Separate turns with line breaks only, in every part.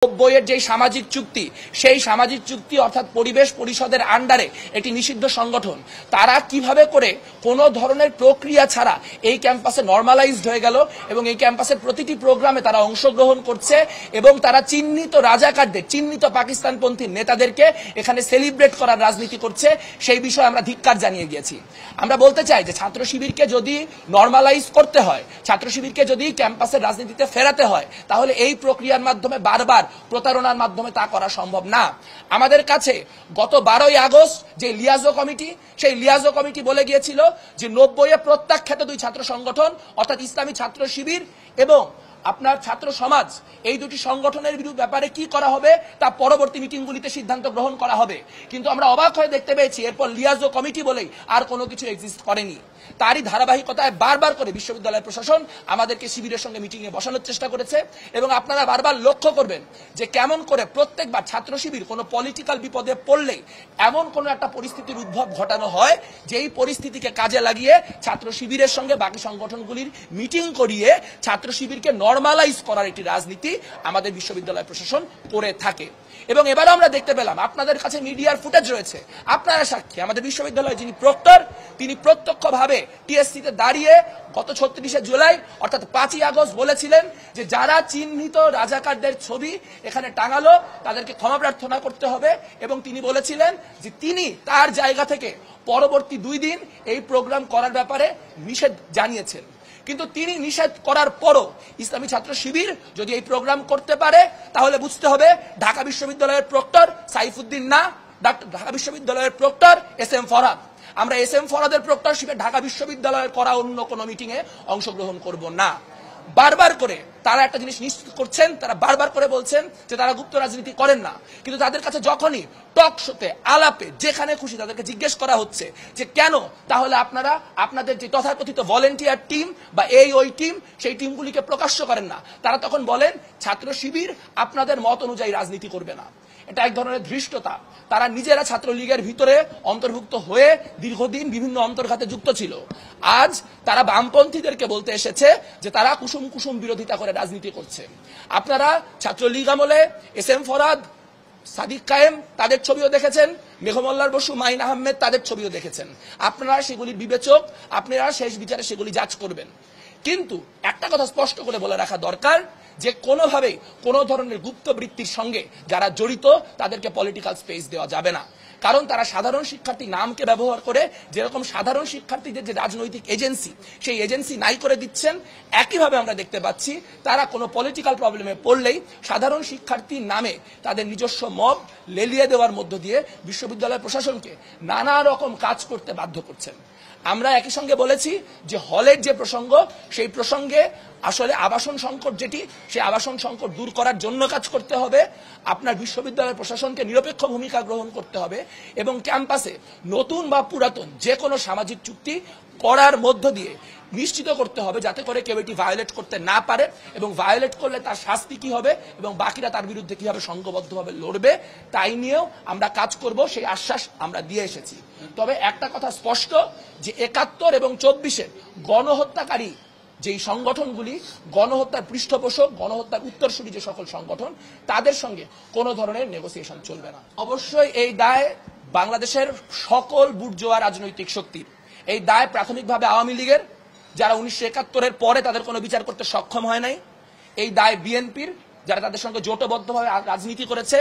বইয়ের যে সামাজিক চুক্তি সেই সামাজিক চুক্তি অর্থাৎ পরিবেশ পরিষদের আন্ডারে একটি নিষিদ্ধ সংগঠন তারা কিভাবে করে কোনো ধরনের প্রক্রিয়া ছাড়া এই ক্যাম্পাসে নরমালাইজড হয়ে গেল এবং এই ক্যাম্পাসের প্রতিটি প্রোগ্রামে তারা অংশগ্রহণ করছে এবং তারা চিহ্নিত রাজাকারদের চিহ্নিত পাকিস্তানপন্থী নেতাদেরকে এখানে সেলিব্রেট করার রাজনীতি করছে সেই বিষয়ে আমরা ধিক্কার জানিয়ে গিয়েছি। আমরা বলতে চাই যে ছাত্র শিবিরকে যদি নরমালাইজ করতে হয়, ছাত্র শিবিরকে যদি ক্যাম্পাসের রাজনীতিতে ফেরাতে হয়, তাহলে এই প্রক্রিয়ার মাধ্যমে বারবার প্রতারণার মাধ্যমে তা করা সম্ভব না। আমাদের কাছে গত 12ই আগস্ট যে লিয়াজো কমিটি, সেই লিয়াজো কমিটি বলে গিয়েছিল যে 90-এ প্রত্যাখ্যাত দুই ছাত্র সংগঠন অর্থাৎ ইসলামী ছাত্র শিবির এবং আপনার ছাত্র সমাজ এই দুটি সংগঠনের ব্যাপারে কি করা হবে তা পরবর্তী মিটিংগুলিতে সিদ্ধান্ত গ্রহণ করা হবে। কিন্তু আমরা অবাক হয়ে দেখতে পেয়েছি এরপর লিয়াজো কমিটি বলেই আর কোনো কিছু এক্সিস্ট করেনি। তারই ধারাবাহিকতায় বারবার করে বিশ্ববিদ্যালয় প্রশাসন আমাদেরকে শিবিরের সঙ্গে মিটিংয়ে বসানোর চেষ্টা করেছে এবং আপনারা বারবার লক্ষ্য করবেন যে কেমন করে প্রত্যেকবার ছাত্র শিবির কোনো পলিটিক্যাল বিপদে পড়লেই এমন কোনো একটা পরিস্থিতির উদ্ভব ঘটানো হয় যেই পরিস্থিতিকে কাজে লাগিয়ে ছাত্র শিবিরের সঙ্গে বাকি সংগঠনগুলির মিটিং করিয়ে ছাত্র শিবিরকে নরমালাইজ করার একটি রাজনীতি আমাদের বিশ্ববিদ্যালয় প্রশাসন করে থাকে। এবং এবারও আমরা দেখতে পেলাম, আপনাদের কাছে মিডিয়ার ফুটেজ রয়েছে, আপনারা সাক্ষী, আমাদের বিশ্ববিদ্যালয়ের যিনি প্রক্টর তিনি প্রত্যক্ষভাবে টিএসসিতে দাঁড়িয়ে গত 36শে জুলাই অর্থাৎ 5ই আগস্ট বলেছিলেন যে যারা চিহ্নিত রাজাকারদের ছবি এখানে টাঙালো তাদেরকে ক্ষমা প্রার্থনা করতে হবে এবং তিনি বলেছিলেন যে তিনি তার জায়গা থেকে পরবর্তী 2 দিন এই প্রোগ্রাম করার ব্যাপারে নিষেধ জানিয়েছেন। কিন্তু তিনি নিষেধ করার পরও ইসলামী ছাত্র শিবির যদি এই প্রোগ্রাম করতে পারে তাহলে বুঝতে হবে ঢাকা বিশ্ববিদ্যালয়ের প্রক্টর সাইফুদ্দিন না, ঢাকা বিশ্ববিদ্যালয়ের প্রক্টর এস.এম. ফরহাদ। আমরা এস.এম. ফরহাদের প্রক্টরশিপে ঢাকা বিশ্ববিদ্যালয়ের করা অন্য কোনো মিটিংয়ে অংশগ্রহণ করব না। বারবার করে তারা একটা জিনিস নিশ্চিত করছেন, তারা বারবার করে বলছেন যে তারা গুপ্ত রাজনীতি করেন না, কিন্তু তাদের কাছে যখনই টক শোতে আলাপে যেখানে খুশি তাদেরকে জিজ্ঞেস করা হচ্ছে যে কেন তাহলে আপনারা আপনাদের যে তথাকথিত ভলেন্টিয়ার টিম বা ওই টিম সেই টিমগুলিকে প্রকাশ্য করেন না, তারা তখন বলেন ছাত্র শিবির আপনাদের মত অনুযায়ী রাজনীতি করবে না। এটা এক ধরনের ধৃষ্টতা। তারা নিজেরা ছাত্রলীগের ভিতরে অন্তর্ভুক্ত হয়ে দীর্ঘদিন বিভিন্ন অন্তর্ঘাতে যুক্ত ছিল। আজ তারা বামপন্থীদেরকে বলতে এসেছে যে তারা কুসুম কুসুম বিরোধিতা করে রাজনীতি করছে। আপনারা ছাত্রলীগ আমলে এস.এম. ফরহাদ, সাদিক কায়েম তাদের ছবিও দেখেছেন, মেঘমল্লার বসু, মাইন আহমেদ তাদের ছবিও দেখেছেন। আপনারা সেগুলির বিবেচক, আপনারা শেষ বিচারে সেগুলি জাজ করবেন। কিন্তু একটা কথা স্পষ্ট করে বলে রাখা দরকার যে কোনোভাবেই কোনো ধরনের গুপ্ত বৃত্তির সঙ্গে যারা জড়িত তাদেরকে পলিটিক্যাল স্পেস দেওয়া যাবে না। কারণ তারা সাধারণ শিক্ষার্থী নামকে ব্যবহার করে যেরকম সাধারণ শিক্ষার্থীদের যে রাজনৈতিক এজেন্সি সেই এজেন্সি নাই করে দিচ্ছেন, একইভাবে আমরা দেখতে পাচ্ছি তারা কোনো পলিটিক্যাল প্রবলেমে পড়লেই সাধারণ শিক্ষার্থীর নামে তাদের নিজস্ব মব লেলিয়ে দেওয়ার মধ্য দিয়ে বিশ্ববিদ্যালয় প্রশাসনকে নানা রকম কাজ করতে বাধ্য করছেন। আমরা একই সঙ্গে বলেছি যে হলের যে প্রসঙ্গ সেই প্রসঙ্গে আসলে আবাসন সংকট যেটি, সেই আবাসন সংকট দূর করার জন্য কাজ করতে হবে। আপনার বিশ্ববিদ্যালয় প্রশাসনকে নিরপেক্ষ ভূমিকা গ্রহণ করতে হবে এবং ক্যাম্পাসে নতুন বা পুরাতন যে কোনো সামাজিক চুক্তি করার মধ্য দিয়ে নিশ্চিত করতে হবে যাতে করে কেউ এটি ভায়োলেট করতে না পারে এবং ভায়োলেট করলে তার শাস্তি কি হবে এবং বাকিরা তার বিরুদ্ধে কিভাবে সংঘবদ্ধভাবে লড়বে তাই নিয়েও আমরা কাজ করব, সেই আশ্বাস আমরা দিয়ে এসেছি। তবে একটা কথা স্পষ্ট যে 71 এবং 24-এর গণহত্যাকারী যেই সংগঠনগুলি, গণহত্যার পৃষ্ঠপোষক, গণহত্যার উত্তরসূরি যে সকল সংগঠন, তাদের সঙ্গে কোনো ধরনের নেগোসিয়েশন চলবে না। অবশ্যই এই দায় বাংলাদেশের সকল বুর্জোয়া রাজনৈতিক শক্তির। এই দায় প্রাথমিকভাবে আওয়ামী লীগের, যারা 1971-এর পরে তাদের কোনো বিচার করতে সক্ষম হয় নাই। এই দায় বিএনপির, যারা তাদের সঙ্গে জোটবদ্ধভাবে রাজনীতি করেছে।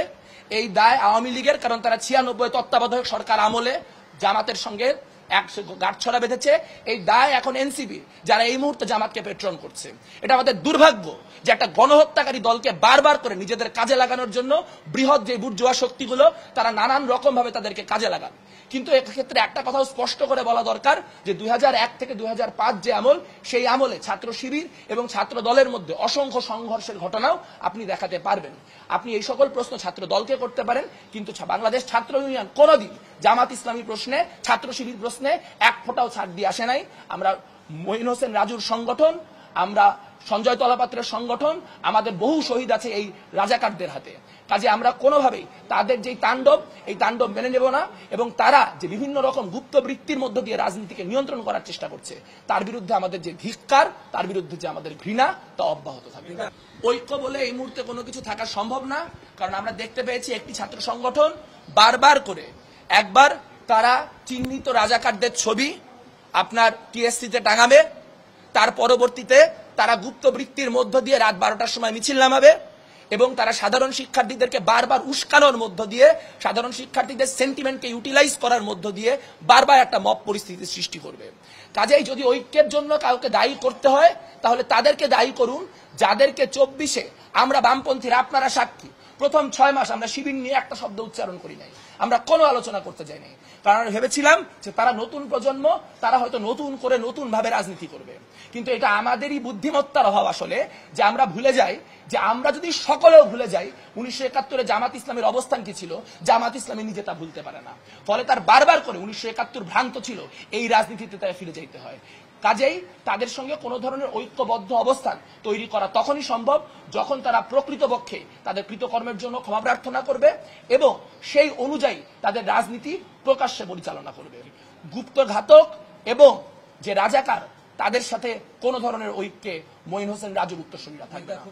এই দায় আওয়ামী লীগের, কারণ তারা 96 তত্ত্বাবধায়ক সরকার আমলে জামাতের সঙ্গে গাঁটছড়া বেঁধেছে। এই দায় এখন এনসিপি, যারা এই মুহূর্তে জামাতকে পেট্রন করছে। এটা আমাদের দুর্ভাগ্য যে একটা গণহত্যাকারী দলকে বারবার করে নিজেদের কাজে লাগানোর জন্য বৃহৎ যে বুর্জোয়া শক্তিগুলো তারা নানান রকম ভাবে তাদেরকে কাজে লাগান। কিন্তু এক্ষেত্রে একটা কথাও স্পষ্ট করে বলা দরকার যে 2001 থেকে 2005 যে আমল, সেই আমলে ছাত্র শিবির এবং ছাত্র দলের মধ্যে অসংখ্য সংঘর্ষের ঘটনাও আপনি দেখাতে পারবেন। আপনি এই সকল প্রশ্ন ছাত্র দলকে করতে পারেন, কিন্তু বাংলাদেশ ছাত্র ইউনিয়ন কোনোদিন জামাত ইসলামী প্রশ্নে, ছাত্র শিবির প্রশ্নে এক ফোঁটাও ছাড় দিয়ে আসে নাই। আমরা মঈন হোসেন রাজুর সংগঠন, আমরা সঞ্জয় তলাপাত্রের সংগঠন, আমাদের বহু শহীদ আছে এই রাজাকারদের হাতে। কাজে আমরা কোনোভাবেই তাদের যে এই তাণ্ডব মেনে নেব না, এবং তারা যে বিভিন্ন রকম গুপ্ত বৃত্তির মধ্য দিয়ে রাজনীতিকে নিয়ন্ত্রণ করার চেষ্টা করছে, তার বিরুদ্ধে আমাদের যে ধিক্কার, তার বিরুদ্ধে যে আমাদের ঘৃণা, তা অব্যাহত থাকবে। ঐক্য বলে এই মুহূর্তে কোনো কিছু থাকা সম্ভব না, কারণ আমরা দেখতে পেয়েছি একটি ছাত্র সংগঠন বারবার করে, একবার তারা চিহ্নিত রাজাকারদের ছবি আপনার টিএসসিতে টাঙাবে, তার পরবর্তীতে তারা গুপ্ত বৃত্তির মধ্য দিয়ে রাত 12টার সময় মিছিল নামাবে, এবং তারা সাধারণ শিক্ষার্থীদেরকে বারবার উস্কানোর মধ্য দিয়ে, সাধারণ শিক্ষার্থীদের সেন্টিমেন্টকে ইউটিলাইজ করার মধ্য দিয়ে বারবার একটা মব পরিস্থিতি সৃষ্টি করবে। কাজেই যদি ঐক্যের জন্য কাউকে দায়ী করতে হয়, তাহলে তাদেরকে দায়ী করুন যাদেরকে 24-এ আমরা বামপন্থীরা, আপনারা সাক্ষী, প্রথম 6 মাস আমরা শিবির নিয়ে একটা শব্দ উচ্চারণ করি নাই, আমরা কোনো আলোচনা করতে যাই নাই, কারণ আমরা ভেবেছিলাম যে তারা নতুন প্রজন্ম, তারা হয়তো নতুন করে নতুন ভাবে রাজনীতি করবে। কিন্তু এটা আমাদেরই বুদ্ধিমত্তার অভাব আসলে, যে আমরা ভুলে যাই যে আমরা যদি সকলেও ভুলে যাই 1971-এ জামাত ইসলামের অবস্থান কি ছিল, জামাত ইসলামী নিজে তা ভুলতে পারে না। ফলে তার বারবার করে 1971 ভ্রান্ত ছিল, এই রাজনীতিতে তাই ফিরে যেতে হয়। কাজেই তাদের সঙ্গে কোনো ধরনের ঐক্যবদ্ধ অবস্থান তৈরি করা তখনই সম্ভব যখন তারা প্রকৃতপক্ষে তাদের কৃতকর্মের জন্য ক্ষমা প্রার্থনা করবে এবং সেই অনুযায়ী তাদের রাজনীতি প্রকাশ্যে পরিচালনা করবে। গুপ্তঘাতক এবং যে রাজাকার, তাদের সাথে কোনো ধরনের ঐক্যে মঈন হোসেন রাজুর উত্তরসূরিরা থাকবে না।